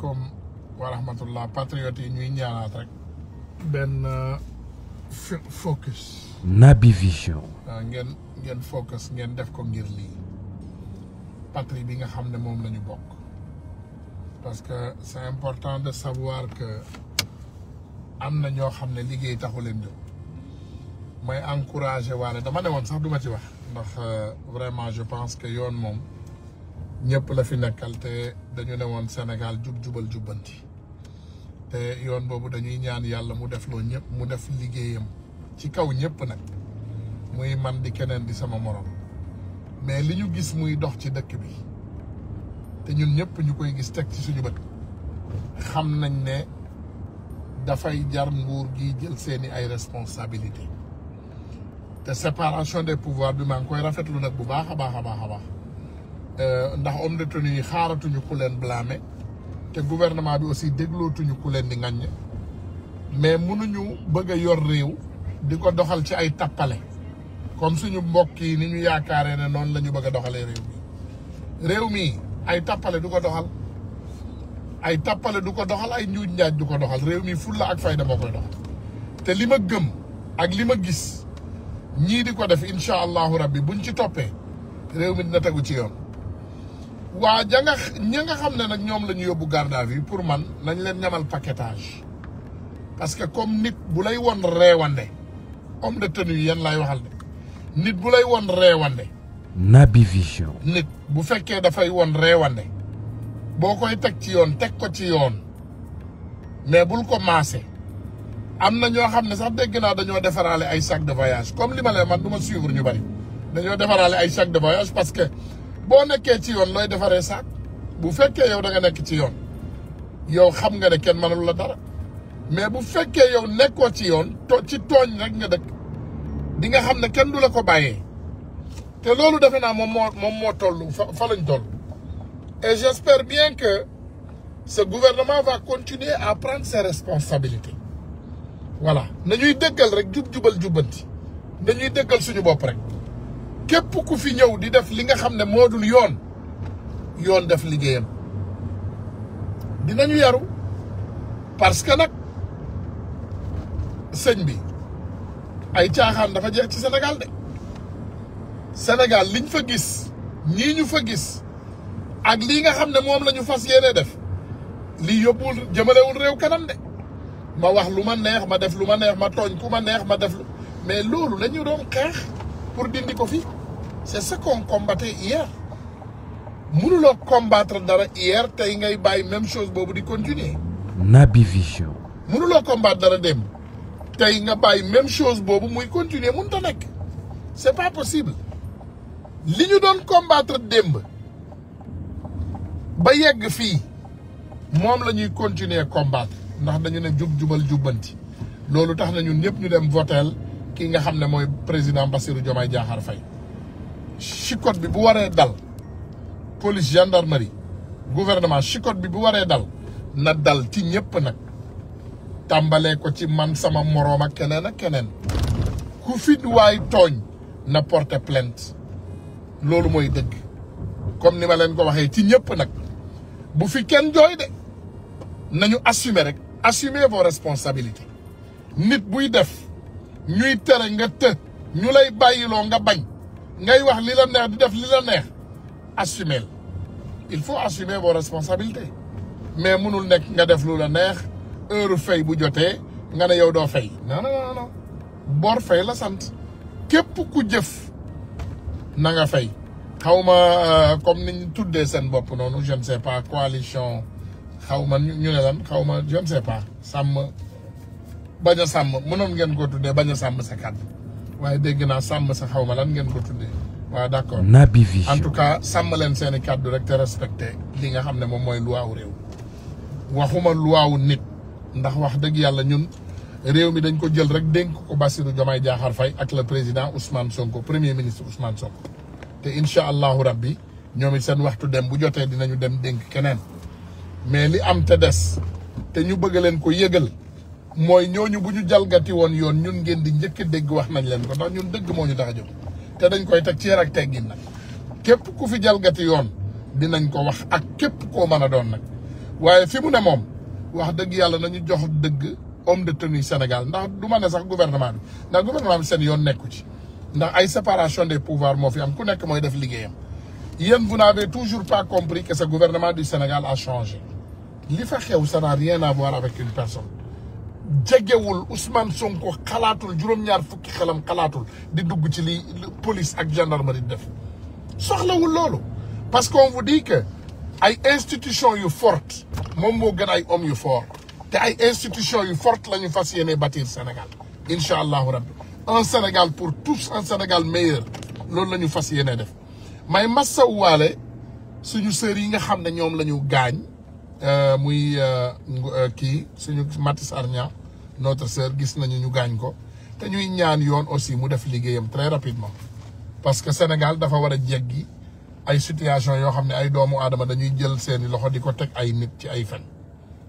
alaikum wa rahmatullah patriote yi ñuy ñaanat rek ben focus Naby Vision ngeen focus ngeen def ko ngir li patrie bi nga xamne mom lañu bok parce que c'est important de savoir que amna ño xamne liggéey taxu leen jóg may encourager walé dama néwon sax duma ci wax ndax vraiment je pense que yoon mom ñepp la fi nekkal te dañu néwon Sénégal jubal jubanti te yoon bobu dañuy ñaan yalla mu def lo ñepp mu def liggéeyam ci kaw ñepp nak muy man di keneen di sama morom mais liñu gis muy dox ci dëkk bi te ñun ñepp ñukoy gis tek ci suñu bëtt xam nañ ne dafay jar nguur gi jël seeni ay responsabilité te séparation des pouvoirs bi maa ngi koy rafetlu nag bu baax a baax ndax homme de tenue yi xaaratuñu ku leen blâmer te gouvernement bi aussi déglootuñu ku leen di ŋaññ mais mënuñu bëgg a yor réew di ko doxal ci ay tappale comme suñu mbokk yi ni ñu yaakaaree ne noonu la ñu bëgg a doxalee réew mi ay tappale du ko doxal ay tappale du ko doxal ay njuuj njaaj du ko doxal réew mi fulla ak fayda moo koy doxal te li ma gëm ak li ma gis ñii di ko def incha allahu rabbi buñ ci toppee réew mi dina tegu ci yoon waa ña nga xam ne nag ñoom la ñu yóbbu garde à vue pour man nañ leen ñamal paquetage parce que comme nit bu lay won reewande homme de tenue yi yéen lay waxal de nit bu lay won reewande Naby Vision nit bu fekkee dafay won reewande boo koy teg ci yoon teg ko ci yoon mais bul ko maase am na ñoo xam ne sax dégg naa dañoo defaraale ay sac de voyage comme li ma leen man du ma suivre ñu bari dañoo defaraale ay sac de voyage parce que boo nekkee ci yoon looy defaree sac bu fekkee yow da nga nekk ci yoon yow xam nga ne kenn mënul la dara mais bu fekkee yow nekkoo ci yoon ci tooñ rek nga dëkk di nga xam ne kenn du la ko bàyyee te loolu defe naa moom moo toll fa lañ toll et j'espère bien que ce gouvernement va continuer à prendre ses responsabilités voilà nañuy déggal rek jubal jubbanti dañuy déggal suñu bopp rek képp ku fi ñëw di def li nga xam ne moo dul yoon def liggéeyam dinañu yaru parce que nag sëñ bi ay caaxaan dafa jeex ci Sénégal de Sénégal liñ fa gis ñii ñu fa gis ak lii nga xam ne moom la ñu fas yéene def lii yóbbuwul jëmalewul réew kanam de ma wax lu ma neex ma def lu ma neex ma tooñ ku ma neex ma def lu mais loolu la ñu doon xeex pour dindi ko fi c'est ce qu'on combattait hier mënuloo combattre dara hier tey ngay bàyyi même chose boobu di continuer Naby Vision mënuloo combattre dara démb tey nga bàyyi même chose boobu muy continuer mënut a nekk c'est pas possible li ñu doon combattre démb ba yegg fii moom la ñuy continuer combattre ndax dañu ne jubal jubbanti loolu tax na ñun ñëpp ñu dem votel ki nga xam ne mooy président Bassirou Diomaye Diakhar Faye chicote bi bu waree dal police gendarmerie gouvernement chicote bi bu waree dal na dal ci ñëpp nag tàmbalee ko ci man sama moroom ak keneen ku fi waay tooñ na porter plainte loolu mooy dëgg comme ni ma leen ko waxee ci ñëpp nag bu fi kenn jooy de nañu assumer rek assumer vos responsabilités nit buy def ñuy tere nga ñu lay bàyyiloo nga bañ ngay wax li la neex di def li la neex assumer il faut assumer vos responsabilités mais mënul nekk nga def lu la neex heure fay bu jotee nga ne yow doo fay non bor fay la sant képp ku jëf na nga fay xawma comme niñ tuddee seen bopp noonu je ne sais pas coalition xawma ñu ne lan xawma je ne sais pas sàmm bañ a sàmm mënoon ngeen ko tuddee bañ a sàmm sa kàddu waaye dégg naa sàmm sa xawma lan ngeen ko tuddee waaw d'accord Naby Vision en tout cas sàmm leen seeni kàddu rek te respecté li nga xam ne moom mooy loi wu réew waxuma loi wu nit ndax wax dëgg yàlla ñun réew mi dañ ko jël rek dénk ko Bassirou Diomaye Diakhar Faye ak le président Ousmane Sonko premier ministre Ousmane Sonko te incha allahu rabbi ñoom it seen waxtu dem bu jotee dinañu dem dénk keneen mais li am te des te ñu bëgg leen ko yëgal mooy ñooñu bu ñu jalgati woon yoon ñun ngeen di njëkk dégg wax nañ leen ko ndax ñun dëgg moo ñu tax a jóg te dañ koy teg ci yar ak teggin nag képp ku fi jalgati yoon dinañ ko wax ak képp koo mën a doon nag waaye fi mu ne moom wax dëgg yàlla nañu jox dëgg homme de tenue Sénégal ndax du ma ne sax gouvernement bi ndax gouvernement bi seen yoon nekku ci ndax ay séparation des pouvoirs moo fi am ku nekk mooy def liggéeyam yéen vous n'avez toujours pas compris que ce gouvernement du Sénégal a changé li fa xew ça n'a rien à voir avec une personne jegewul Ousmane Sonko xalaatul juróom-ñaar fukki xelam xalaatul di dugg ci li police ak gendarmerie def soxlawul loolu parce qu'on vous dit que ay institutions yu fortes moom moo gën ay hommes yu forts te ay institutions yu fortes la ñu fas yéene bâtir Sénégal incha allahu rabbi un Sénégal pour tous un Sénégal meilleur loolu la ñu fas yéene def may massawuwaale suñu sœurs yi nga xam ne ñoom la ñu gaañ muy kii suñu Mati Sarnia notre sœur gis nañu ñu gaañ ko te ñuy ñaan yoon aussi mu def liggéeyam très rapidement parce que Sénégal dafa war a jeggi ay situation yoo xam ne ay doomu aadama dañuy jël seeni loxo di ko teg ay nit ci ay fen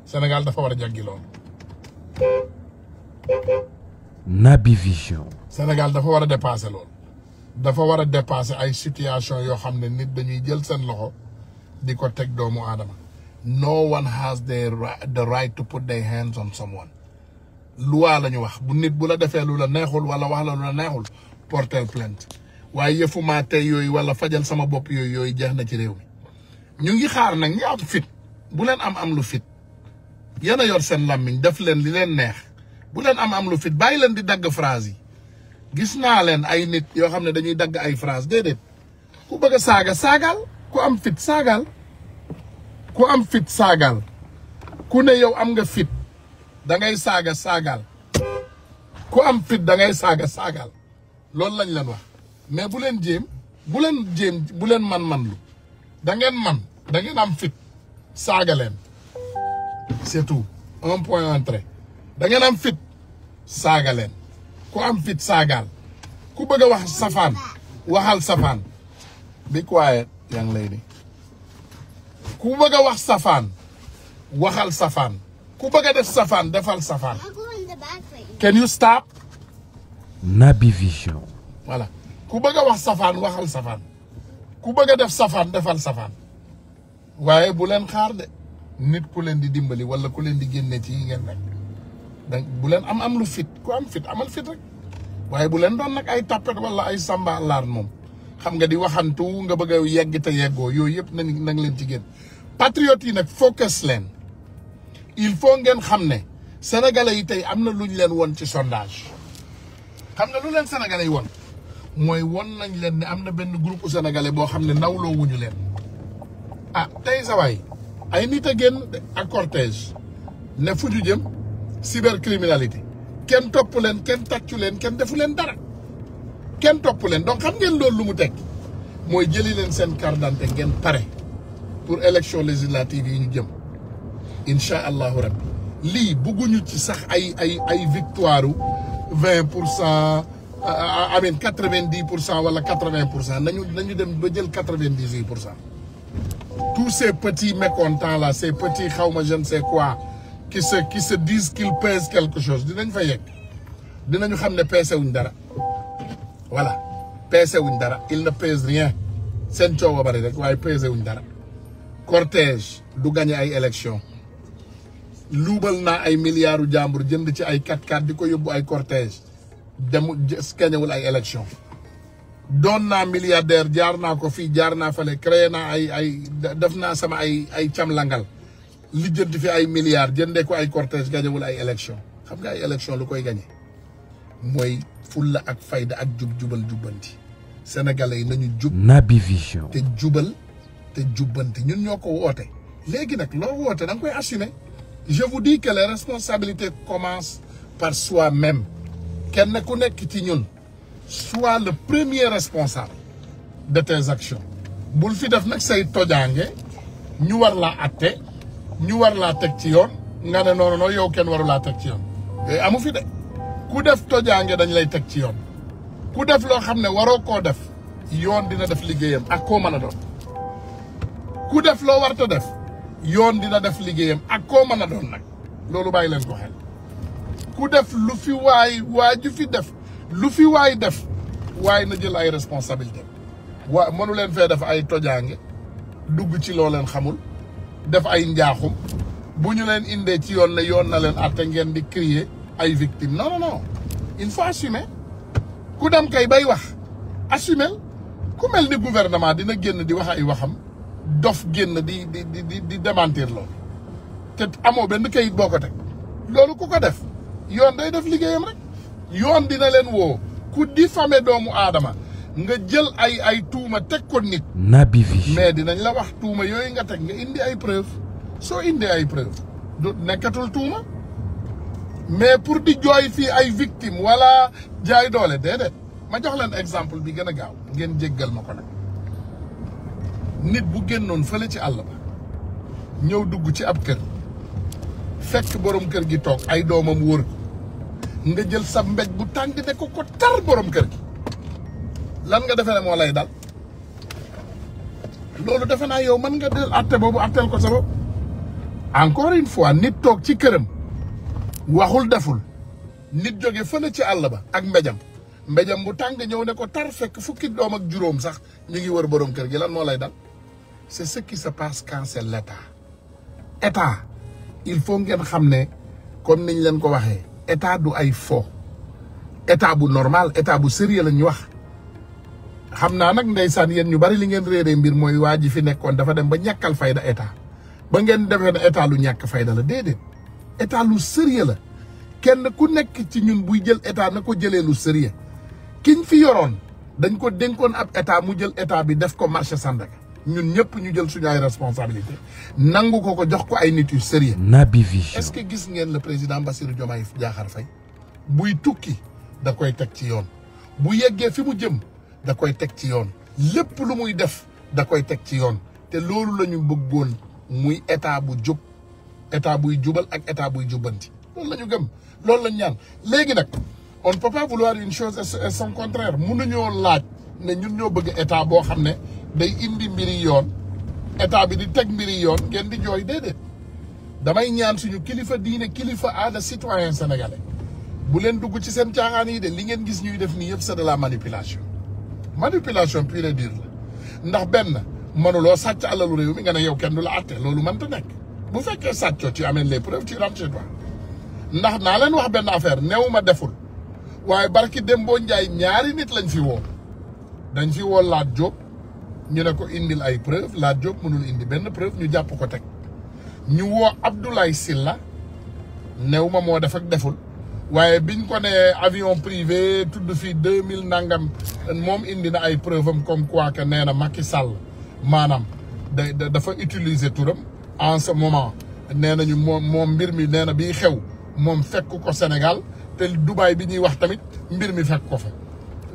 Sénégal dafa war a jeggi loolu. Naby Vision. Sénégal dafa war a dépasser loolu dafa war a dépasser ay situation yoo xam ne nit dañuy jël seen loxo di ko teg doomu aadama. No one has the right to put their hands on someone. loi la ñu wax bu nit bu la defee lu la neexul wala wax la lu la neexul porter plainte waaye yëfuma tey yooyu wala fajal sama bopp yooyu jeex na ci réew mi ñu ngi xaar nag ñi am fit bu leen am lu fit yéen a yor seen làmmiñ def leen li leen neex bu leen am lu fit bàyyi leen di dagg phrase yi gis naa leen ay nit yoo xam ne dañuy dagg ay phrase déedéet ku bëgg a saaga saagaal ku am fit saagaal ku am fit saagaal ku ne yow am nga fit da ngay saaga saagaal ku am fit da ngay saaga saagaal loolu lañ leen wax mais bu leen jéem bu leen man lu da ngeen am fit saaga leen c'est tout un point un trait da ngeen am fit saaga leen ku am fit saagaal ku bëgg a wax safaan waxal safaan be quiet young lady ku bëgg a wax safaan waxal safaan ku bëgg a def safaan defal safaan. Can you stop? Naby Vision. voilà ku bëgg a wax safaan waxal safaan ku bëgg a def safaan defal safaan waaye bu leen xaar de nit ku leen di dimbali wala ku leen di génne ci yi ngeen nekk donc bu leen am lu fit ku am fit amal fit rek waaye bu leen doon nag ay tappet wala ay samba laar moom xam nga di waxantu nga bëgg a yegg te yeggoo yooyu yëpp nañ leen ci génn patriotes yi nag focus leen il faut ngeen xam ne sénégalais yi tey am na lu ñu leen won ci sondage xam nga lu leen sénégalais yi won mooy won nañ leen ne am na benn groupe sénégalais boo xam ne nawloo wuñu leen ah tey sa waay ay nit a génn ak cortège ne fu ñu jëm cybercriminalité kenn topp leen kenn tàccu leen kenn defu leen dara kenn topp leen donc xam ngeen loolu lu mu tekki mooy jëli leen seen carte d'identité ngeen pare pour élection législative yi ñu jëm incha allahu rabbi lii bugguñu ci sax ay victoire 20% amin 90% wala 80% nañu dem ba jël 98%. tous ces petits mécontents là ces petits xawma je ne sais quoi qui se disent qu'ils pèsent quelque chose dinañ fa yegg dinañu xam ne peese wuñ dara voilà peese wuñ dara il ne pèse rien seen coow a bari rek waaye peese wuñ dara cortège du gagné ay élection luubal naa ay milliards jàmbur jënd ci ay 4x4 di ko yóbbu ay cortège gañewul ay élection doon naa milliardaire jaar naa ko fii jaar naa fale créé naa def naa sama ay camlangal lijjanti fi ay milliards jëndee ko ay cortège gañewul ay élection xam nga ay élection lu koy gañe mooy fulla ak fayda ak jubbanti sénégalais yi nañu jub Naby Vision te jubal te jubbanti ñun ñoo ko woote léegi nag loo woote da nga koy assumer je vous dis que les responsabilités commencent par soi-même kenn ku nekk ci ñun sois le premier responsable de tes actions bul fi def nag say tojaange ñu war laa atte ñu war laa teg ci yoon nga ne non yow kenn waru laa teg ci yoon yooyu amu fi de ku def tojaange dañ lay teg ci yoon ku def loo xam ne waroo koo def yoon dina def liggéeyam ak koo mën a doon ku def loo warta def yoon dina def liggéeyam ak koo mën a doon nag loolu bàyyi leen ko xel ku def lu fi waay def waaye na jël ay responsabilité mënu leen fee def ay tojaange dugg ci loo leen xamul def ay njaaxum bu ñu leen indee ci yoon ne yoon na leen atte ngeen di crier ay victimes non non non il faut assumer ku dem kay bay wax assumer ku mel ni gouvernement dina génn di wax ay waxam dof génn di démentir loolu te amoo benn kayit boo ko teg loolu ku ko def yoon day def liggéeyam rek yoon dina leen woo ku diffamé doomu aadama nga jël ay tuuma teg ko nit. Naby Vision. mais dinañ la wax tuuma yooyu nga teg nga indi ay preuve soo indi ay preuve du nekkatul tuuma mais pour di jooy fii ay victime wala jaay doole déedéet ma jox leen exemple bi gën a gaaw ngeen jéggal ma ko nag nit bu génnoon fële ci àll ba ñëw dugg ci ab kër fekk borom kër gi toog ay doomam wër ko nga jël sa mbéj bu tàng ne ko tar borom kër gi lan nga defee ne moo lay dal loolu defe naa yow mën nga del atte boobu atteel ko sa bopp encore une fois nit toog ci këram waxul deful nit jóge fële ci àll ba ak mbéjam bu tàng ñëw ne ko tar fekk fukki doom ak juróom sax ñu ngi wër borom kër gi lan moo lay dal c'est ce qui se passe quand c'est état il faut ngeen xam ne comme niñ leen ko waxee état du ay fo état bu normal état bu sérieux la ñu wax xam naa nag ndeysaan yéen ñu bari li ngeen réeree mbir mooy waa ji fi nekkoon dafa dem ba ñàkkal fayda état ba ngeen defee ne état lu ñàkk fayda la déedéet état lu sérieux la kenn ku nekk ci ñun buy jël état na ko jëlee lu sérieux kiñ fi yoroon dañ ko dénkoon ab état mu jël état bi def ko marché Sandaga ñun ñëpp ñu jël suñu ay responsabilité nangu ko jox ko ay nit yu sérieux. Naby Vision. est-ce que gis ngeen le président Bassirou Diomaye Diakhar Faye buy tukki da koy teg ci yoon bu yeggee fi mu jëm da koy teg ci yoon lépp lu muy def da koy teg ci yoon te loolu la ñu bëggoon muy état bu jub état buy jubal ak état buy jubbanti loolu la ñu gëm loolu la ñu ñaan léegi nag on ne peut pas vouloir une chose et son contraire mënuñoo laaj ne ñun ñoo bëgg état boo xam ne day indi mbiri yoon état bi di teg mbiri yoon ngeen di jooy déedéet damay ñaan suñu kilifa diine kilifa aada citoyen sénégalais bu leen dugg ci seen caaxaan yi de li ngeen gis ñuy def nii yëpp c'est de la manipulation pure et dure la ndax benn mënuloo sàcc alalu réew mi nga ne yow kenn du la àtte loolu mënta nekk bu fekkee sàccoo tu amènes les preuves tu rentres chez toi ndax naa leen wax benn affaire néew ma deful waaye barki Dembo Njaay ñaari nit lañ fi woo dañ fi woo Lat Diop ñu ne ko indil ay preuve Lat Diop mënul indi benn preuve ñu jàpp ko teg ñu woo Abdoulaye Sylla néew ma moo def ak deful waaye biñ ko ne avion privé tudd fii 2000 nangam moom indi na ay preuve am comme quoi que nee na Macky Sall maanaam dafa utiliser turam en ce moment nee nañu moom mbir mi nee na bii xew moom fekk ko Sénégal te Dubaï bi ñuy wax tamit mbir mi fekk ko fa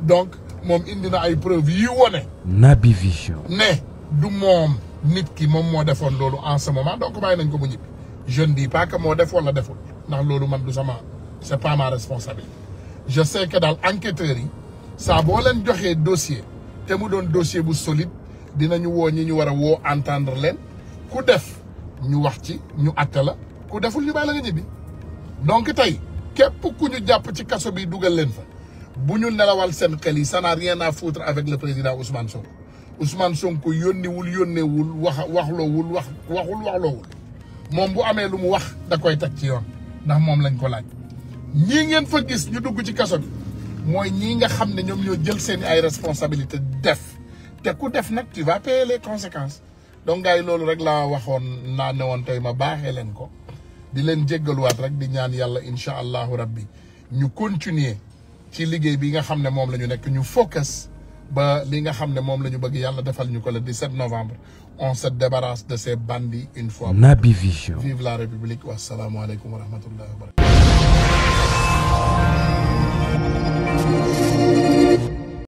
donc moom indi na ay preuve yi wone Naby Vision. ne du moom nit ki moom moo defoon loolu en ce moment donc bàyyi nañ ko mu ñibbi je ne dis pas que moo def wala deful ndax loolu man du sama c'est pas ma responsabilité je sais que daal enquêteurs yi saa boo leen joxee dossier te mu doon dossier bu solide dinañu woo ñi ñu war a woo entendre leen ku def ñu wax ci ñu atte la ku deful ñu bàyyi la nga ñibbi donc tey képp ku ñu jàpp ci kaso bi dugal leen fa bu ñu nelawal seen xel yi ça n'a rien à foutre avec le président Ousmane Sonko yónneewul waxloowul moom bu amee lu mu wax da koy teg ci yoon ndax moom lañ ko laaj ñii ngeen fa gis ñu dugg ci kaso bi mooy ñii nga xam ne ñoom ñoo jël seen ay responsabilité def te ku def nag tu vas payer les conséquences donc gars yi loolu rek laa waxoon naa ne woon tey ma baaxee leen ko di leen jéggaluwaat rek di ñaan yàlla incha allahu rabbi ñu continuer ci liggéey bi nga xam ne moom la ñu nekk ñu focus ba li nga xam ne moom la ñu bëgg yàlla defal ñu ko le 17 novembre on se débarrasse de ces bandits une fois. Naby Vision. Vive la République wa salaamu aleykum wa rahmatullahi wa barakatuh.